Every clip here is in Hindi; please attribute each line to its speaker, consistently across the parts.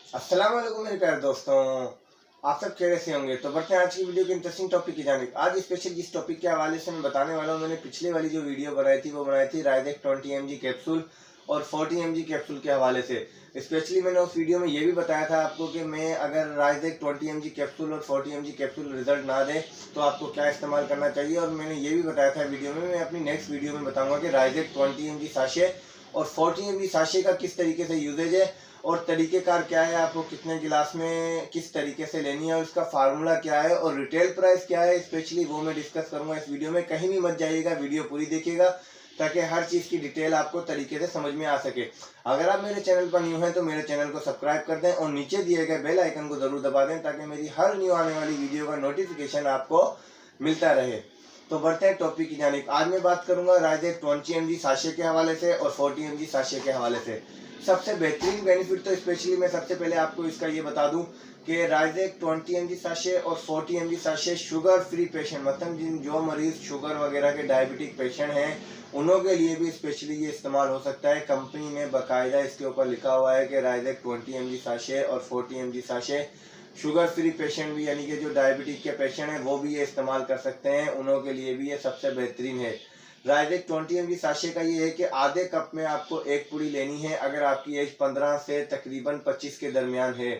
Speaker 1: अस्सलाम वालेकुम मेरे प्यारे दोस्तों, आप सब कैसे से होंगे। तो बढ़ते हैं आज की वीडियो के इंटरेस्टिंग टॉपिक की जानिब। आज स्पेशल जिस टॉपिक के हवाले से मैं बताने वाला हूँ, मैंने पिछले वाली जो वीडियो बनाई थी वो बनाई थी राइजेक 20 mg कैप्सूल और 40 mg कैप्सूल के हवाले से। स्पेशली मैंने उस वीडियो में ये भी बताया था आपको कि मैं अगर राइजेक 20 mg कैप्सूल और 40 mg कैप्सूल रिजल्ट ना दे तो आपको क्या इस्तेमाल करना चाहिए। और मैंने ये भी बताया था वीडियो में, मैं अपनी नेक्स्ट वीडियो में बताऊंगा कि राइजेक 20 mg साशे और 40 mg साशे का किस तरीके से यूजेज है और तरीकेकार क्या है, आपको कितने गिलास में किस तरीके से लेनी है और उसका फार्मूला क्या है और रिटेल प्राइस क्या है, स्पेशली वो मैं डिस्कस करूंगा इस वीडियो में। कहीं भी मत जाइएगा, वीडियो पूरी देखिएगा ताकि हर चीज़ की डिटेल आपको तरीके से समझ में आ सके। अगर आप मेरे चैनल पर न्यू हैं तो मेरे चैनल को सब्सक्राइब कर दें और नीचे दिए गए बेल आइकन को जरूर दबा दें ताकि मेरी हर न्यू आने वाली वीडियो का नोटिफिकेशन आपको मिलता रहे। तो बढ़ते हैं टॉपिक की जानिब। आज मैं बात करूंगा राइजेक 20 mg साशे के हवाले से और 40 mg साशे के हवाले से। सबसे बेहतरीन बेनिफिट तो स्पेशली मैं सबसे पहले आपको इसका ये बता दूं कि राइजेक 20 mg साशे और 40 mg sachet sugar free patient, मतलब जो मरीज शुगर वगैरह के डायबिटिक पेशेंट हैं उन्हों के लिए भी स्पेशली ये इस्तेमाल हो सकता है। कंपनी ने बाकायदा इसके ऊपर लिखा हुआ है कि राइजेक 20 mg साशे और 40 mg sachet sugar free patient भी, यानी कि जो डायबिटिक के पेशेंट हैं वो भी ये इस्तेमाल कर सकते हैं, उन्हों के लिए भी ये सबसे बेहतरीन है। राइजेक 20 mg साशे का ये है कि आधे कप में आपको एक पुड़ी लेनी है अगर आपकी एज 15 से तकरीबन 25 के दरमियान है।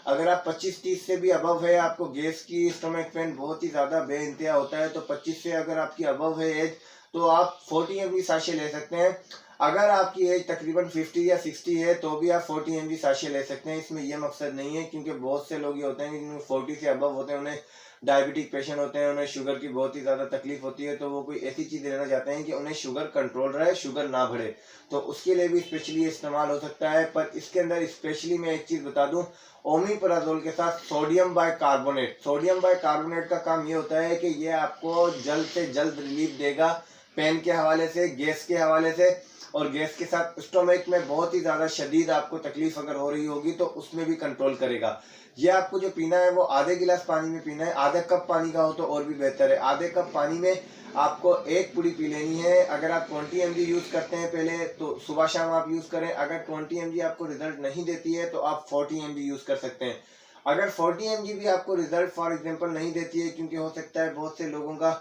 Speaker 1: अगर आप 25-30 से भी अबव है, आपको गैस की स्टोमक पेन बहुत ही ज़्यादा बेइंतहा होता है, तो 25 से अगर आपकी अबव है एज तो आप 40 mg साशे ले सकते हैं। अगर आपकी एज तकरीबन 50 या 60 है तो भी आप 40 mg साशे ले सकते हैं। इसमें यह मकसद नहीं है क्योंकि बहुत से लोग ये होते हैं कि 40 से अबव होते हैं, उन्हें डायबिटिक पेशेंट होते हैं, उन्हें शुगर की बहुत ही ज़्यादा तकलीफ होती है, तो वो कोई ऐसी चीज़ लेना चाहते हैं कि उन्हें शुगर कंट्रोल रहे, शुगर ना बढ़े, तो उसके लिए भी स्पेशली इस्तेमाल हो सकता है। पर इसके अंदर स्पेशली मैं एक चीज़ बता दूं, ओमिप्राजोल के साथ सोडियम बाइकार्बोनेट, सोडियम बाइकार्बोनेट का काम ये होता है कि ये आपको जल्द से जल्द रिलीफ देगा पेन के हवाले से, गैस के हवाले से, और गैस के साथ स्टोमक में बहुत ही ज़्यादा शदीद आपको तकलीफ अगर हो रही होगी तो उसमें भी कंट्रोल करेगा। ये आपको जो पीना है वो आधे गिलास पानी में पीना है, आधे कप पानी का हो तो और भी बेहतर है। आधे कप पानी में आपको एक पुड़ी पी लेनी है। अगर आप 20 mg यूज़ करते हैं पहले तो सुबह शाम आप यूज़ करें। अगर 20 mg आपको रिजल्ट नहीं देती है तो आप 40 mg यूज़ कर सकते हैं। अगर 40 mg भी आपको रिजल्ट फॉर एग्जाम्पल नहीं देती है, क्योंकि हो सकता है बहुत से लोगों का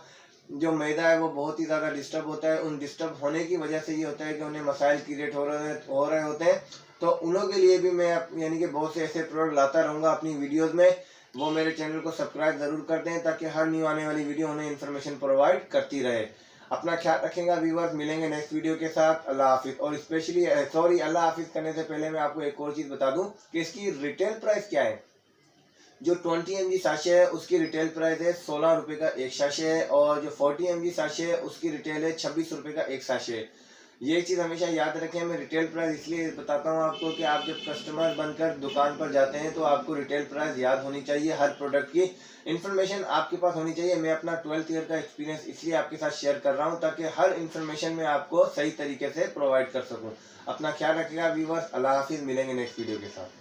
Speaker 1: जो मैदा है वो बहुत ही ज़्यादा डिस्टर्ब होता है, उन डिस्टर्ब होने की वजह से ये होता है कि उन्हें मसाइल क्रिएट हो रहे होते हैं, तो उन्हों के लिए भी मैं यानी कि बहुत से ऐसे प्रोडक्ट लाता रहूँगा अपनी वीडियोस में। वो मेरे चैनल को सब्सक्राइब ज़रूर कर दें ताकि हर न्यू आने वाली वीडियो उन्हें इन्फॉर्मेशन प्रोवाइड करती रहे। अपना ख्याल रखेंगे व्यूअर्स, मिलेंगे नेक्स्ट वीडियो के साथ। अल्लाह हाफिज़। और स्पेशली अल्लाह हाफिज़ करने से पहले मैं आपको एक और चीज़ बता दूँ कि इसकी रिटेल प्राइस क्या है। जो 20 mg साशे है उसकी रिटेल प्राइस है 16 रुपये का एक साशे है, और जो 40 mg साशे है उसकी रिटेल है 26 रुपये का एक साशे है। ये चीज़ हमेशा याद रखें। मैं रिटेल प्राइस इसलिए बताता हूँ आपको कि आप जब कस्टमर बनकर दुकान पर जाते हैं तो आपको रिटेल प्राइस याद होनी चाहिए, हर प्रोडक्ट की इन्फॉर्मेशन आपके पास होनी चाहिए। मैं अपना 12th ईयर का एक्सपीरियंस इसलिए आपके साथ शेयर कर रहा हूँ ताकि हर इन्फॉर्मेशन मैं आपको सही तरीके से प्रोवाइड कर सकूँ। अपना ख्याल रखिएगा व्यूअर्स। अल्लाह हाफिज़। मिलेंगे नेक्स्ट वीडियो के साथ।